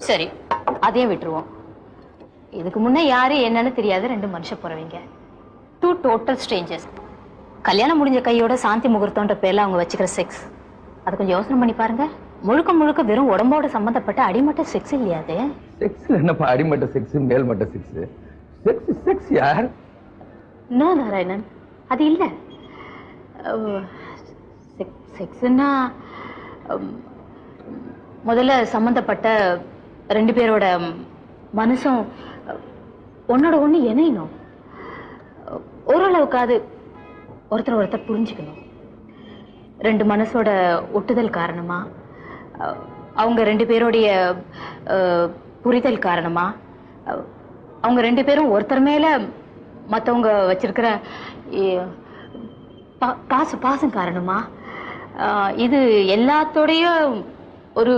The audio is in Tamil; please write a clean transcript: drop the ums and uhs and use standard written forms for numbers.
சரி, அதையும் விட்டுருவோம். இதுக்கு முன்ன யாரு என்னன்னு தெரியாத ரெண்டு மனுஷ போறவங்க, டூ டோட்டல் ஸ்ட்ரேஞ்சர்ஸ். கல்யாணம் முடிஞ்ச கையோட சாந்தி முகூர்த்தம்ன்ற பேர்ல அவங்க வச்சுக்கிற செக்ஸ், அது கொஞ்சம் யோசனை பண்ணி பாருங்க. முழுக்க முழுக்க வெறும் உடம்போட சம்பந்தப்பட்ட அடிமட்ட செக்ஸ் இல்லையா அது? செக்ஸ் என்னப்பா அடிமட்ட செக்ஸ் மேல்மட்ட செக்ஸ்? செக்ஸ் செக்ஸ் யார்? நோ நாராயணன், அது இல்ல. செக்ஸ்னா முதல்ல சம்பந்தப்பட்ட ரெண்டு பேரோட மனசும் ஒன்னோட ஒண்ணு இணையணும். ஓரளவுக்காது ஒருத்தர் ஒருத்தர் புரிஞ்சுக்கணும். ரெண்டு மனசோட ஒட்டுதல் காரணமா, அவங்க ரெண்டு பேருடைய புரிதல் காரணமா, அவங்க ரெண்டு பேரும் ஒருத்தர் மேல மற்றவங்க வச்சிருக்கிற பாசம் காரணமா, இது எல்லாத்தோடையும் ஒரு